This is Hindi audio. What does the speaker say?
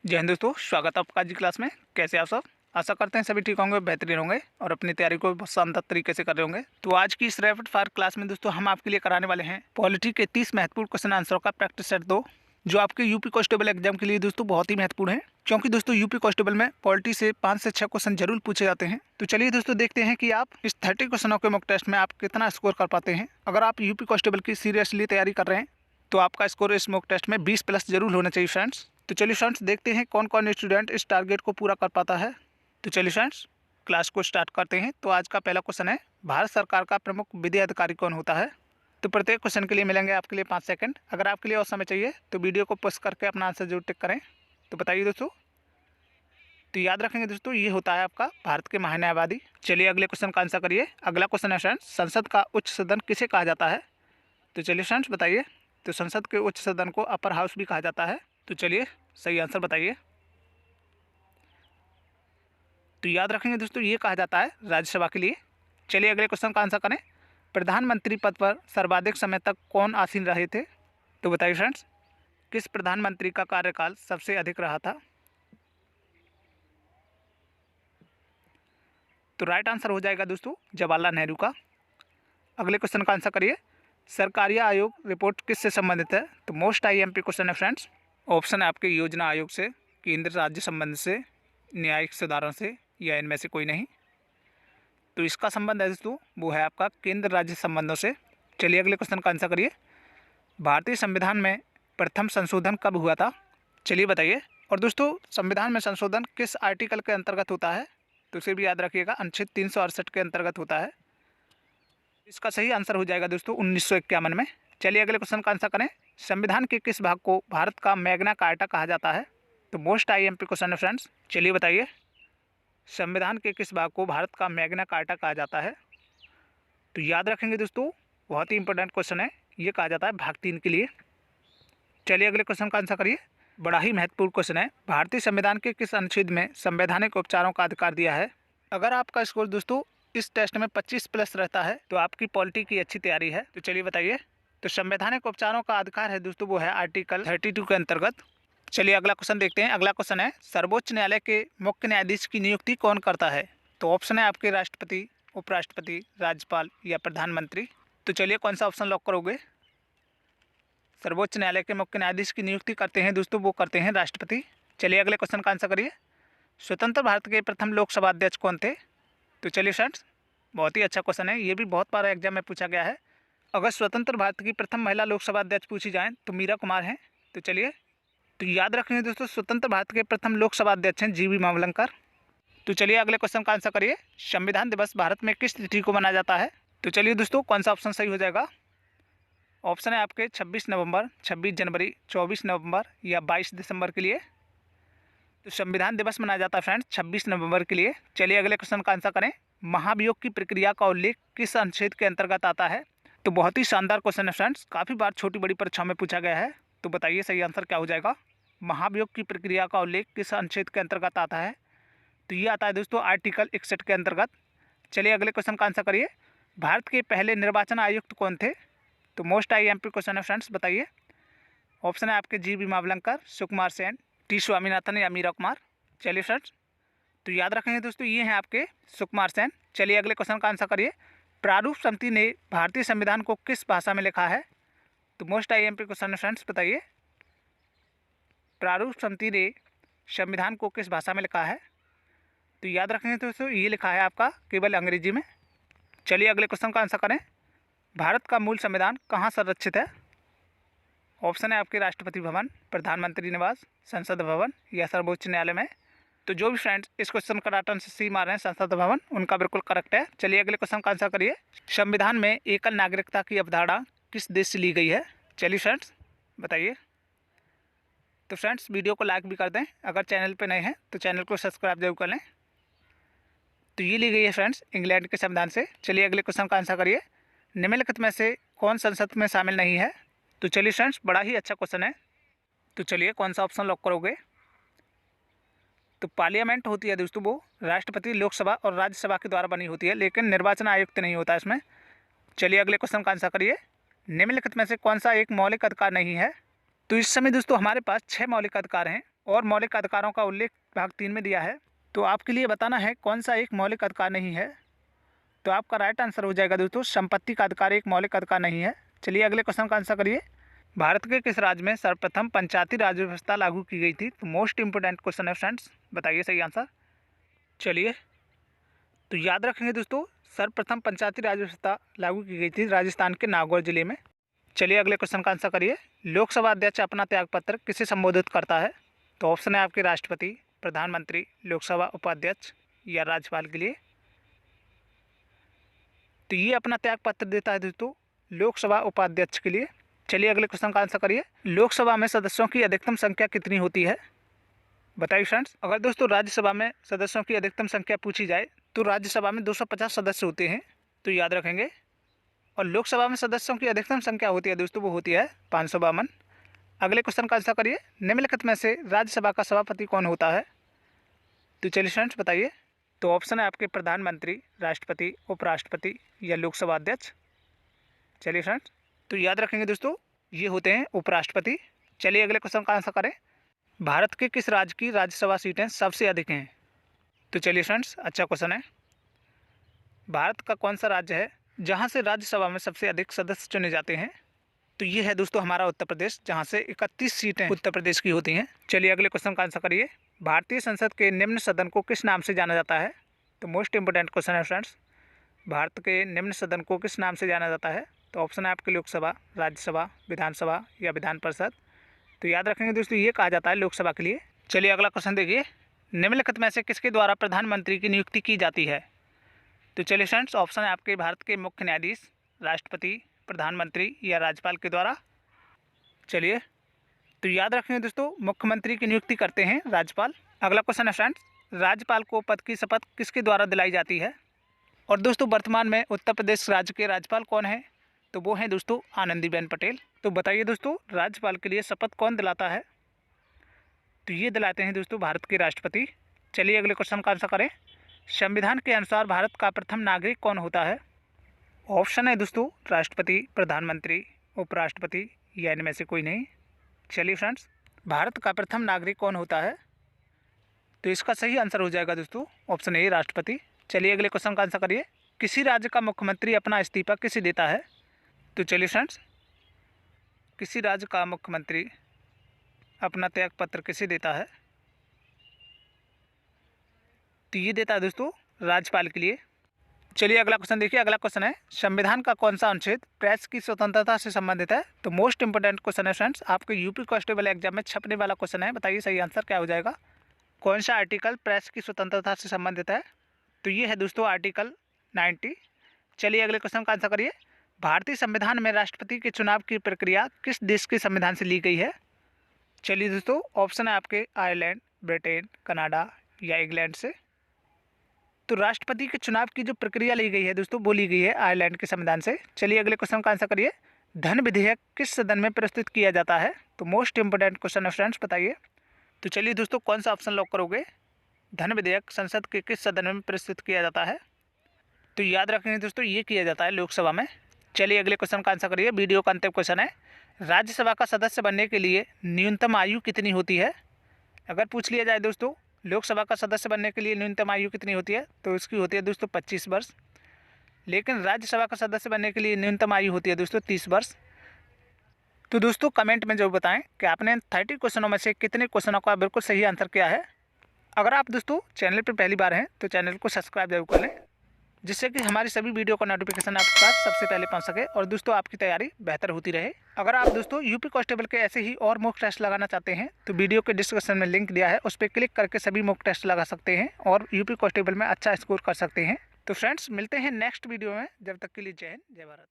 जय हिंद दोस्तों, स्वागत है आपका आज की क्लास में। कैसे आप सब? आशा करते हैं सभी ठीक होंगे, बेहतरीन होंगे और अपनी तैयारी को बहुत शानदार तरीके से कर रहे होंगे। तो आज की इस रैपिड फायर क्लास में दोस्तों हम आपके लिए कराने वाले हैं पॉलिटी के 30 महत्वपूर्ण क्वेश्चन आंसरों का प्रैक्टिस सेट 2, जो आपके यूपी कांस्टेबल एग्जाम के लिए दोस्तों बहुत ही महत्वपूर्ण है, क्योंकि दोस्तों यूपी कांस्टेबल में पॉलिटी से 5 से 6 क्वेश्चन जरूर पूछे जाते हैं। तो चलिए दोस्तों देखते हैं कि आप इस 30 क्वेश्चनों के मॉक टेस्ट में आप कितना स्कोर कर पाते हैं। अगर आप यूपी कांस्टेबल की सीरियसली तैयारी कर रहे हैं तो आपका स्कोर इस मॉक टेस्ट में 20 प्लस जरूर होना चाहिए फ्रेंड्स। तो चलिए फ्रेंड्स देखते हैं कौन कौन स्टूडेंट इस टारगेट को पूरा कर पाता है। तो चलिए फ्रेंड्स क्लास को स्टार्ट करते हैं। तो आज का पहला क्वेश्चन है, भारत सरकार का प्रमुख विधि अधिकारी कौन होता है? तो प्रत्येक क्वेश्चन के लिए मिलेंगे आपके लिए 5 सेकंड। अगर आपके लिए और समय चाहिए तो वीडियो को पॉज करके अपना आंसर जरूर टिक करें। तो बताइए दोस्तों। तो याद रखेंगे दोस्तों, ये होता है आपका भारत के महान्यायवादी। चलिए अगले क्वेश्चन का आंसर करिए। अगला क्वेश्चन है फ्रेंड्स, संसद का उच्च सदन किसे कहा जाता है? तो चलिए फ्रेंड्स बताइए। तो संसद के उच्च सदन को अपर हाउस भी कहा जाता है। तो चलिए सही आंसर बताइए। तो याद रखेंगे दोस्तों, ये कहा जाता है राज्यसभा के लिए। चलिए अगले क्वेश्चन का आंसर करें। प्रधानमंत्री पद पर सर्वाधिक समय तक कौन आसीन रहे थे? तो बताइए फ्रेंड्स, किस प्रधानमंत्री का कार्यकाल सबसे अधिक रहा था? तो राइट आंसर हो जाएगा दोस्तों जवाहरलाल नेहरू का। अगले क्वेश्चन का आंसर करिए। सरकारी आयोग रिपोर्ट किससे संबंधित है? तो मोस्ट आईएमपी क्वेश्चन है फ्रेंड्स। ऑप्शन है आपके योजना आयोग से, केंद्र राज्य संबंध से, न्यायिक सुधारों से, या इनमें से कोई नहीं। तो इसका संबंध है दोस्तों वो है आपका केंद्र राज्य संबंधों से। चलिए अगले क्वेश्चन का आंसर करिए। भारतीय संविधान में प्रथम संशोधन कब हुआ था? चलिए बताइए। और दोस्तों संविधान में संशोधन किस आर्टिकल के अंतर्गत होता है? तो उसे भी याद रखिएगा, अनुच्छेद 368 के अंतर्गत होता है। इसका सही आंसर हो जाएगा दोस्तों 1951 में। चलिए अगले क्वेश्चन का आंसर करें। संविधान के किस भाग को भारत का मैग्ना कार्टा कहा जाता है? तो मोस्ट आईएमपी क्वेश्चन है फ्रेंड्स। चलिए बताइए, संविधान के किस भाग को भारत का मैग्ना कार्टा कहा जाता है? तो याद रखेंगे दोस्तों, बहुत ही इंपॉर्टेंट क्वेश्चन है, ये कहा जाता है भाग 3 के लिए। चलिए अगले क्वेश्चन का आंसर करिए। बड़ा ही महत्वपूर्ण क्वेश्चन है, भारतीय संविधान के किस अनुच्छेद में संवैधानिक उपचारों का अधिकार दिया है? अगर आपका स्कोर दोस्तों इस टेस्ट में 25 प्लस रहता है तो आपकी पॉलिटी की अच्छी तैयारी है। तो चलिए बताइए। तो संवैधानिक उपचारों का अधिकार है दोस्तों वो है आर्टिकल 32 के अंतर्गत। चलिए अगला क्वेश्चन देखते हैं। अगला क्वेश्चन है, सर्वोच्च न्यायालय के मुख्य न्यायाधीश की नियुक्ति कौन करता है? तो ऑप्शन है आपके राष्ट्रपति, उपराष्ट्रपति, राज्यपाल या प्रधानमंत्री। तो चलिए कौन सा ऑप्शन लॉक करोगे? सर्वोच्च न्यायालय के मुख्य न्यायाधीश की नियुक्ति करते हैं दोस्तों वो करते हैं राष्ट्रपति। चलिए अगले क्वेश्चन का आंसर करिए। स्वतंत्र भारत के प्रथम लोकसभा अध्यक्ष कौन थे? तो चलिए फ्रेंड्स, बहुत ही अच्छा क्वेश्चन है, ये भी बहुत बार एग्जाम में पूछा गया है। अगर स्वतंत्र भारत की प्रथम महिला लोकसभा अध्यक्ष पूछी जाए तो मीरा कुमार हैं। तो चलिए, तो याद रखेंगे दोस्तों, स्वतंत्र भारत के प्रथम लोकसभा अध्यक्ष हैं जीवी मावलंकर। तो चलिए अगले क्वेश्चन का आंसर करिए। संविधान दिवस भारत में किस तिथि को मनाया जाता है? तो चलिए दोस्तों, कौन सा ऑप्शन सही हो जाएगा? ऑप्शन है आपके 26 नवंबर, 26 जनवरी, 24 नवंबर या 22 दिसंबर के लिए। तो संविधान दिवस मनाया जाता है फ्रेंड्स 26 नवंबर के लिए। चलिए अगले क्वेश्चन का आंसर करें। महाभियोग की प्रक्रिया का उल्लेख किस अनुच्छेद के अंतर्गत आता है? तो बहुत ही शानदार क्वेश्चन है फ्रेंड्स, काफ़ी बार छोटी बड़ी परीक्षा में पूछा गया है। तो बताइए सही आंसर क्या हो जाएगा। महाभियोग की प्रक्रिया का उल्लेख किस अनुच्छेद के अंतर्गत आता है? तो ये आता है दोस्तों आर्टिकल 61 के अंतर्गत। चलिए अगले क्वेश्चन का आंसर करिए। भारत के पहले निर्वाचन आयुक्त कौन थे? तो मोस्ट आईएमपी क्वेश्चन है फ्रेंड्स, बताइए। ऑप्शन है आपके जीवी मावलंकर, सुकुमार सेन, टी स्वामीनाथन या मीरा कुमार। चलिए फ्रेंड्स, तो याद रखेंगे दोस्तों ये हैं आपके सुकुमार सेन। चलिए अगले क्वेश्चन का आंसर करिए। प्रारूप समिति ने भारतीय संविधान को किस भाषा में लिखा है? तो मोस्ट आईएमपी क्वेश्चन है फ्रेंड्स, बताइए। प्रारूप समिति ने संविधान को किस भाषा में लिखा है? तो याद रखेंगे दोस्तों ये लिखा है आपका केवल अंग्रेजी में। चलिए अगले क्वेश्चन का आंसर करें। भारत का मूल संविधान कहाँ संरक्षित है? ऑप्शन है आपके राष्ट्रपति भवन, प्रधानमंत्री निवास, संसद भवन या सर्वोच्च न्यायालय में। तो जो भी फ्रेंड्स इस क्वेश्चन का राइट आंसर सी मार रहे हैं संसद भवन, उनका बिल्कुल करेक्ट है। चलिए अगले क्वेश्चन का आंसर करिए। संविधान में एकल नागरिकता की अवधारणा किस देश से ली गई है? चलिए फ्रेंड्स बताइए। तो फ्रेंड्स वीडियो को लाइक भी कर दें, अगर चैनल पर नए हैं तो चैनल को सब्सक्राइब जरूर कर लें। तो ये ली गई है फ्रेंड्स इंग्लैंड के संविधान से। चलिए अगले क्वेश्चन का आंसर करिए। निम्नलिखित में से कौन संसद में शामिल नहीं है? तो चलिए फ्रेंड्स, बड़ा ही अच्छा क्वेश्चन है। तो चलिए कौन सा ऑप्शन लॉक करोगे? तो पार्लियामेंट होती है दोस्तों वो राष्ट्रपति, लोकसभा और राज्यसभा के द्वारा बनी होती है, लेकिन निर्वाचन आयुक्त नहीं होता इसमें। चलिए अगले क्वेश्चन का आंसर करिए। निम्नलिखित में से कौन सा एक मौलिक अधिकार नहीं है? तो इस समय दोस्तों हमारे पास 6 मौलिक अधिकार हैं। और मौलिक अधिकारों का उल्लेख भाग 3 में दिया है। तो आपके लिए बताना है कौन सा एक मौलिक अधिकार नहीं है। तो आपका राइट आंसर हो जाएगा दोस्तों संपत्ति का अधिकार एक मौलिक अधिकार नहीं है। चलिए अगले क्वेश्चन का आंसर करिए। भारत के किस राज्य में सर्वप्रथम पंचायती राज व्यवस्था लागू की गई थी? तो मोस्ट इंपोर्टेंट क्वेश्चन है फ्रेंड्स, बताइए सही आंसर। चलिए तो याद रखेंगे दोस्तों, सर्वप्रथम पंचायती राज व्यवस्था लागू की गई थी राजस्थान के नागौर जिले में। चलिए अगले क्वेश्चन का आंसर करिए। लोकसभा अध्यक्ष अपना त्यागपत्र किसे संबोधित करता है? तो ऑप्शन है आपके राष्ट्रपति, प्रधानमंत्री, लोकसभा उपाध्यक्ष या राज्यपाल के लिए। तो ये अपना त्यागपत्र देता है दोस्तों लोकसभा उपाध्यक्ष के लिए। चलिए अगले क्वेश्चन का आंसर करिए। लोकसभा में सदस्यों की अधिकतम संख्या कितनी होती है? बताइए फ्रेंड्स। अगर दोस्तों राज्यसभा में सदस्यों की अधिकतम संख्या पूछी जाए तो राज्यसभा में 250 सदस्य होते हैं, तो याद रखेंगे। और लोकसभा में सदस्यों की अधिकतम संख्या होती है दोस्तों, वो होती है 552। अगले क्वेश्चन का आंसर करिए। निम्नलिखित में से राज्यसभा का सभापति कौन होता है? तो चलिए फ्रेंड्स बताइए। तो ऑप्शन है आपके प्रधानमंत्री, राष्ट्रपति, उपराष्ट्रपति या लोकसभा अध्यक्ष। चलिए फ्रेंड्स तो याद रखेंगे दोस्तों ये होते हैं उपराष्ट्रपति। चलिए अगले क्वेश्चन का आंसर करें। भारत के किस राज्य की राज्यसभा सीटें सबसे अधिक हैं? तो चलिए फ्रेंड्स अच्छा क्वेश्चन है। भारत का कौन सा राज्य है जहां से राज्यसभा में सबसे अधिक सदस्य चुने जाते हैं? तो ये है दोस्तों हमारा उत्तर प्रदेश, जहां से 31 सीटें उत्तर प्रदेश की होती हैं। चलिए अगले क्वेश्चन का आंसर करिए। भारतीय संसद के निम्न सदन को किस नाम से जाना जाता है? तो मोस्ट इंपोर्टेंट क्वेश्चन है फ्रेंड्स। भारत के निम्न सदन को किस नाम से जाना जाता है? तो ऑप्शन है आपके लोकसभा, राज्यसभा, विधानसभा या विधान परिषद। तो याद रखेंगे दोस्तों ये कहा जाता है लोकसभा के लिए। चलिए अगला क्वेश्चन देखिए। निम्नलिखित में से किसके द्वारा प्रधानमंत्री की नियुक्ति की जाती है? तो चलिए फ्रेंड्स ऑप्शन है आपके भारत के मुख्य न्यायाधीश, राष्ट्रपति, प्रधानमंत्री या राज्यपाल के द्वारा। चलिए तो याद रखेंगे दोस्तों मुख्यमंत्री की नियुक्ति करते हैं राज्यपाल। अगला क्वेश्चन है फ्रेंड्स, राज्यपाल को पद की शपथ किसके द्वारा दिलाई जाती है? और दोस्तों वर्तमान में उत्तर प्रदेश राज्य के राज्यपाल कौन है? तो वो हैं दोस्तों आनंदीबेन पटेल। तो बताइए दोस्तों राज्यपाल के लिए शपथ कौन दिलाता है? तो ये दिलाते हैं दोस्तों भारत के राष्ट्रपति। चलिए अगले क्वेश्चन का आंसर करें। संविधान के अनुसार भारत का प्रथम नागरिक कौन होता है? ऑप्शन है दोस्तों राष्ट्रपति, प्रधानमंत्री, उपराष्ट्रपति या इनमें से कोई नहीं। चलिए फ्रेंड्स भारत का प्रथम नागरिक कौन होता है? तो इसका सही आंसर हो जाएगा दोस्तों ऑप्शन ए राष्ट्रपति। चलिए अगले क्वेश्चन का आंसर करिए। किसी राज्य का मुख्यमंत्री अपना इस्तीफा किसे देता है? तो चलिए फ्रेंड्स किसी राज्य का मुख्यमंत्री अपना त्यागपत्र किसे देता है? तो ये देता है दोस्तों राज्यपाल के लिए। चलिए अगला क्वेश्चन देखिए। अगला क्वेश्चन है संविधान का कौन सा अनुच्छेद प्रेस की स्वतंत्रता से संबंधित है? तो मोस्ट इंपोर्टेंट क्वेश्चन है फ्रेंड्स, आपके यूपी कांस्टेबल एग्जाम में छपने वाला क्वेश्चन है। बताइए सही आंसर क्या हो जाएगा। कौन सा आर्टिकल प्रेस की स्वतंत्रता से संबंधित है? तो ये है दोस्तों आर्टिकल 90। चलिए अगले क्वेश्चन का आंसर करिए। भारतीय संविधान में राष्ट्रपति के चुनाव की प्रक्रिया किस देश के संविधान से ली गई है? चलिए दोस्तों ऑप्शन है आपके आयरलैंड, ब्रिटेन, कनाडा या इंग्लैंड से। तो राष्ट्रपति के चुनाव की जो प्रक्रिया ली गई है दोस्तों वो ली गई है आयरलैंड के संविधान से। चलिए अगले क्वेश्चन का आंसर करिए। धन विधेयक किस सदन में प्रस्तुत किया जाता है? तो मोस्ट इंपोर्टेंट क्वेश्चन है फ्रेंड्स, बताइए। तो चलिए दोस्तों कौन सा ऑप्शन लॉक करोगे? धन विधेयक संसद के किस सदन में प्रस्तुत किया जाता है? तो याद रखेंगे दोस्तों ये किया जाता है लोकसभा में। चलिए अगले क्वेश्चन का आंसर करिए। वीडियो का अंतिम क्वेश्चन है, राज्यसभा का सदस्य बनने के लिए न्यूनतम आयु कितनी होती है? अगर पूछ लिया जाए दोस्तों लोकसभा का सदस्य बनने के लिए न्यूनतम आयु कितनी होती है, तो इसकी होती है दोस्तों 25 वर्ष। लेकिन राज्यसभा का सदस्य बनने के लिए न्यूनतम आयु होती है दोस्तों 30 वर्ष। तो दोस्तों कमेंट में जरूर बताएं कि आपने 30 क्वेश्चनों में से कितने क्वेश्चनों का बिल्कुल सही आंसर किया है। अगर आप दोस्तों चैनल पर पहली बार हैं तो चैनल को सब्सक्राइब जरूर कर लें, जिससे कि हमारी सभी वीडियो का नोटिफिकेशन आपके पास सबसे पहले पहुंच सके और दोस्तों आपकी तैयारी बेहतर होती रहे। अगर आप दोस्तों यूपी कांस्टेबल के ऐसे ही और मॉक टेस्ट लगाना चाहते हैं तो वीडियो के डिस्क्रिप्शन में लिंक दिया है, उस पर क्लिक करके सभी मॉक टेस्ट लगा सकते हैं और यूपी कांस्टेबल में अच्छा स्कोर कर सकते हैं। तो फ्रेंड्स मिलते हैं नेक्स्ट वीडियो में, जब तक के लिए जय हिंद, जय भारत।